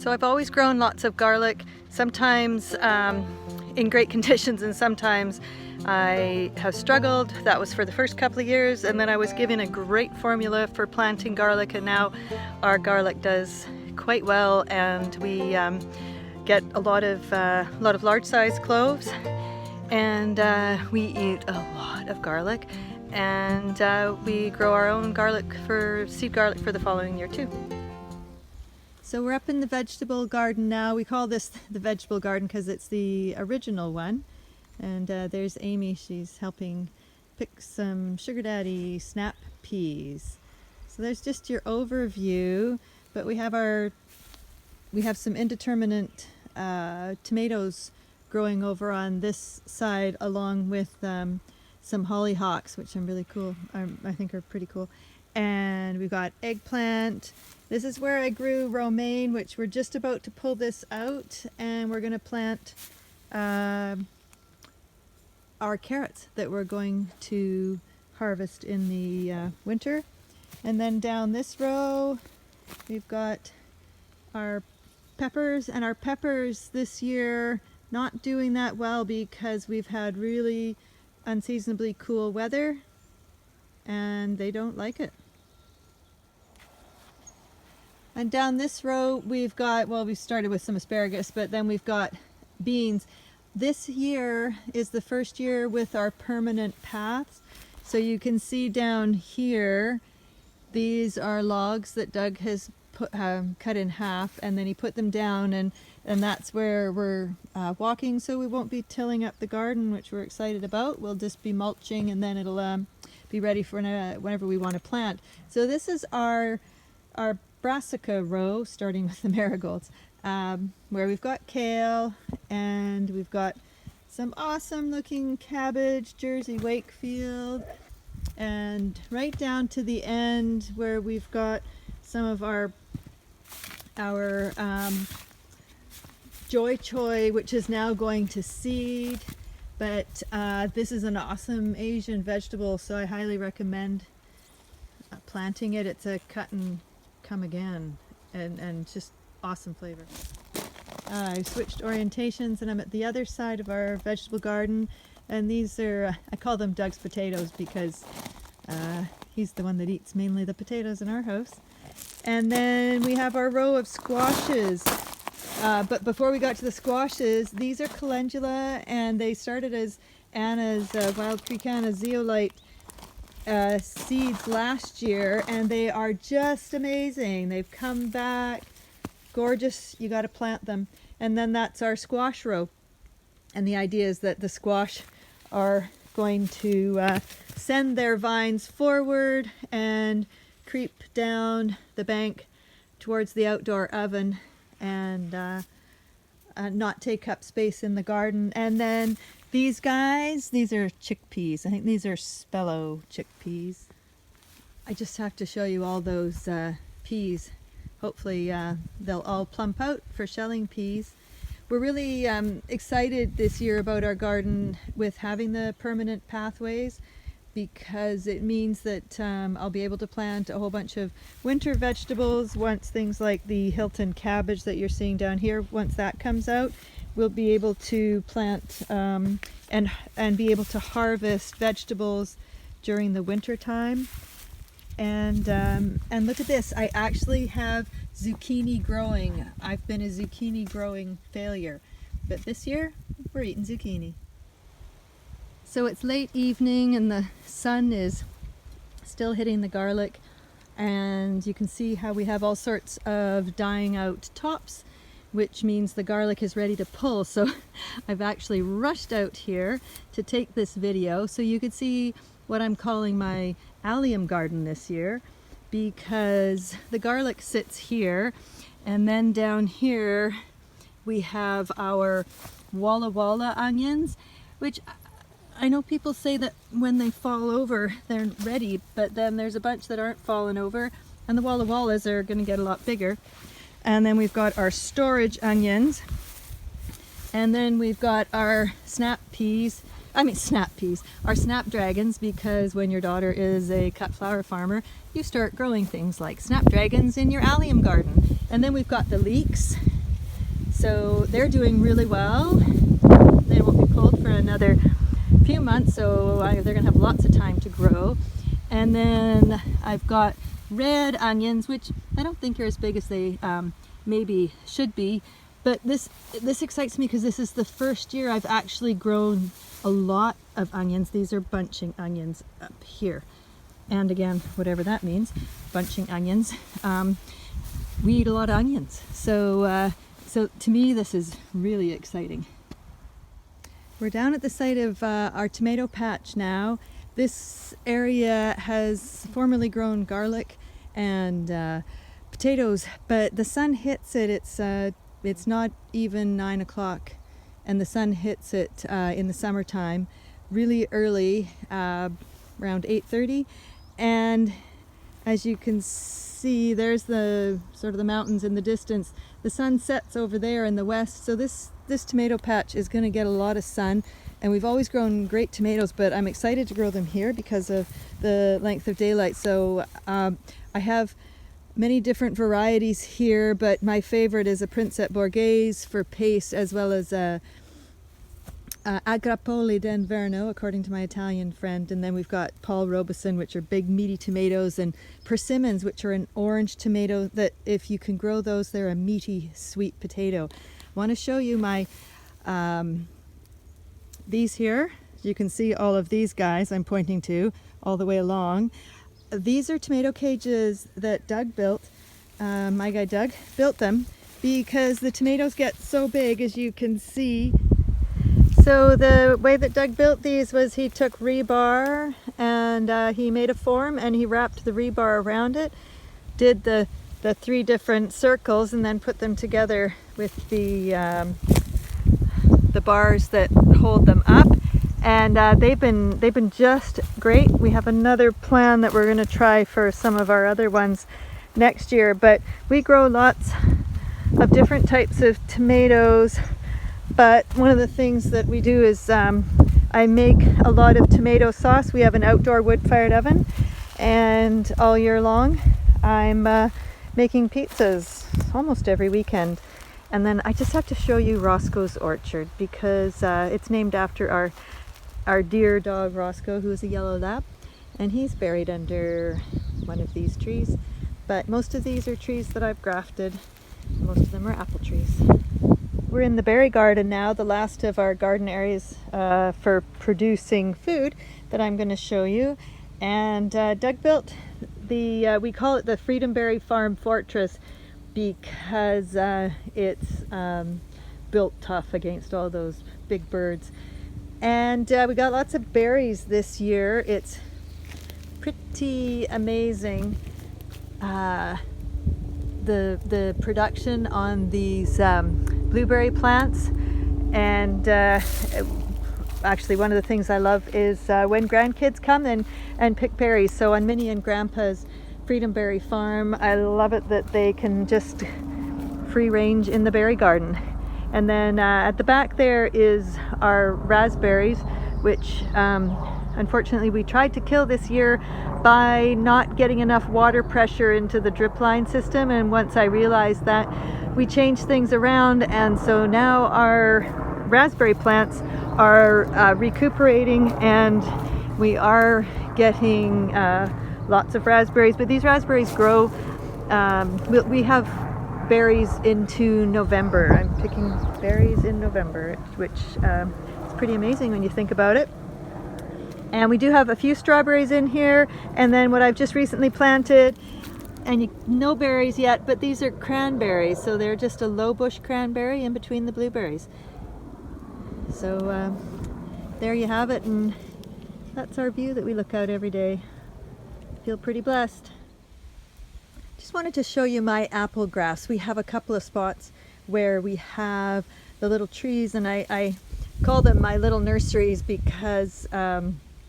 So I've always grown lots of garlic, sometimes in great conditions and sometimes I have struggled. That was for the first couple of years, and then I was given a great formula for planting garlic, and now our garlic does quite well, and we get a lot of large-sized cloves, and we eat a lot of garlic, and we grow our own seed garlic for the following year too. So we're up in the vegetable garden now. We call this the vegetable garden because it's the original one. And there's Amy, she's helping pick some Sugar Daddy snap peas. So there's just your overview, but we have some indeterminate tomatoes growing over on this side, along with some hollyhocks, which I'm really cool. I think are pretty cool. And we've got eggplant. This is where I grew romaine, which we're just about to pull this out, and we're going to plant our carrots that we're going to harvest in the winter. And then down this row we've got our peppers, and our peppers this year not doing that well because we've had really unseasonably cool weather and they don't like it. And down this row we've got, well, we started with some asparagus, but then we've got beans. This year is the first year with our permanent paths. So you can see down here, these are logs that Doug has cut in half, and then he put them down, and that's where we're walking, so we won't be tilling up the garden, which we're excited about. We'll just be mulching, and then it'll be ready for whenever we want to plant. So this is our Brassica Row, starting with the marigolds, where we've got kale, and we've got some awesome looking cabbage, Jersey Wakefield, and right down to the end where we've got some of our Joy Choy, which is now going to seed. But this is an awesome Asian vegetable, so I highly recommend planting it. It's a cut and come again, and just awesome flavor. I switched orientations, and I'm at the other side of our vegetable garden, and these are, I call them Doug's potatoes because he's the one that eats mainly the potatoes in our house. And then we have our row of squashes. But before we got to the squashes, these are calendula, and they started as Anna's Wild Creek Anna zeolite seeds last year, and they are just amazing. They've come back gorgeous. You got to plant them. And then that's our squash row, and the idea is that the squash are going to send their vines forward and creep down the bank towards the outdoor oven and not take up space in the garden. And then these guys, these are chickpeas. I think these are Spello chickpeas. I just have to show you all those peas. Hopefully they'll all plump out for shelling peas. We're really excited this year about our garden with having the permanent pathways, because it means that I'll be able to plant a whole bunch of winter vegetables once things like the Hilton cabbage that you're seeing down here, once that comes out. We'll be able to plant and be able to harvest vegetables during the winter time. And look at this, I actually have zucchini growing. I've been a zucchini growing failure, but this year we're eating zucchini. So it's late evening and the sun is still hitting the garlic, and you can see how we have all sorts of dying out tops, which means the garlic is ready to pull. So I've actually rushed out here to take this video so you could see what I'm calling my allium garden this year, because the garlic sits here, and then down here we have our Walla Walla onions, which I know people say that when they fall over they're ready, but then there's a bunch that aren't falling over, and the Walla Wallas are going to get a lot bigger. And then we've got our storage onions, and then we've got our our snapdragons, because when your daughter is a cut flower farmer, you start growing things like snapdragons in your allium garden. And then we've got the leeks, So they're doing really well. They won't be pulled for another few months, so they're gonna have lots of time to grow. And then I've got red onions, which I don't think are as big as they maybe should be, but this excites me because this is the first year I've actually grown a lot of onions. These are bunching onions up here, and again, whatever that means, bunching onions. We eat a lot of onions, so to me this is really exciting. We're down at the site of our tomato patch now. This area has formerly grown garlic and potatoes, but the sun hits it. It's not even 9 o'clock, and the sun hits it in the summertime really early, around 8:30. And as you can see, there's the sort of the mountains in the distance. The sun sets over there in the west, so this tomato patch is going to get a lot of sun. And we've always grown great tomatoes, but I'm excited to grow them here because of the length of daylight. So I have many different varieties here, but my favorite is a Princet Borghese for paste, as well as Agrapoli d'Inverno, according to my Italian friend. And then we've got Paul Robeson, which are big meaty tomatoes, and persimmons, which are an orange tomato that if you can grow those, they're a meaty sweet potato. I want to show you my these here. You can see all of these guys I'm pointing to all the way along. These are tomato cages that Doug built. My guy Doug built them because the tomatoes get so big, as you can see. So the way that Doug built these was he took rebar and he made a form and he wrapped the rebar around it, did the 3 different circles, and then put them together with the bars that hold them up, and they've been just great. We have another plan that we're going to try for some of our other ones next year, but we grow lots of different types of tomatoes. But one of the things that we do is I make a lot of tomato sauce. We have an outdoor wood-fired oven, and all year long I'm making pizzas almost every weekend. And then I just have to show you Roscoe's orchard because it's named after our dear dog Roscoe, who is a yellow lab, and he's buried under one of these trees. But most of these are trees that I've grafted. Most of them are apple trees. We're in the berry garden now, the last of our garden areas for producing food that I'm going to show you. And Doug built we call it the Freedom Berry Farm Fortress because it's built tough against all those big birds. And we got lots of berries this year. It's pretty amazing. The production on these blueberry plants, and actually one of the things I love is when grandkids come and pick berries. So on Minnie and Grandpa's Freedom Berry Farm, I love it that they can just free range in the berry garden. And then at the back there is our raspberries, which unfortunately we tried to kill this year by not getting enough water pressure into the drip line system, and once I realized that, we changed things around, and so now our raspberry plants are recuperating, and we are getting lots of raspberries. But these raspberries grow, we have berries into November. I'm picking berries in November, which is pretty amazing when you think about it. And we do have a few strawberries in here, and then what I've just recently planted, and no berries yet, but these are cranberries, so they're just a low bush cranberry in between the blueberries. So there you have it, and that's our view that we look out every day. Feel pretty blessed. Just wanted to show you my apple grafts. We have a couple of spots where we have the little trees, and I call them my little nurseries because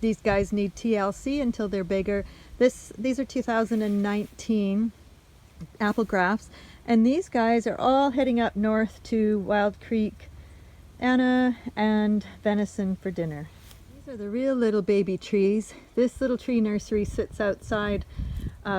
these guys need TLC until they're bigger. These are 2019 apple grafts, and these guys are all heading up north to Wild Creek, Anna, and venison for dinner. These are the real little baby trees. This little tree nursery sits outside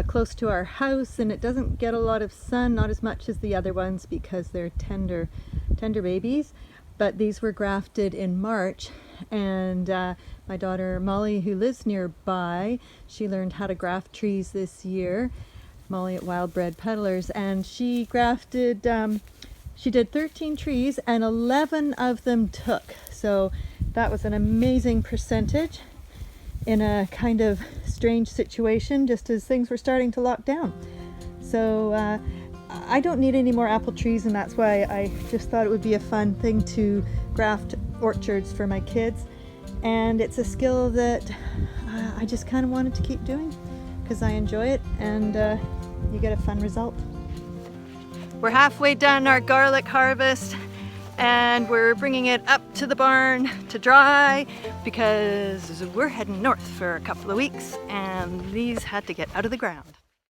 close to our house, and it doesn't get a lot of sun, not as much as the other ones because they're tender babies. But these were grafted in March, and my daughter Molly, who lives nearby, she learned how to graft trees this year. Molly at Wild Bread Peddlers, and she grafted, she did 13 trees and 11 of them took. So that was an amazing percentage in a kind of strange situation just as things were starting to lock down. So I don't need any more apple trees, and that's why I just thought it would be a fun thing to graft orchards for my kids. And it's a skill that I just kind of wanted to keep doing because I enjoy it, and you get a fun result. We're halfway done our garlic harvest, and we're bringing it up to the barn to dry because we're heading north for a couple of weeks, and these had to get out of the ground.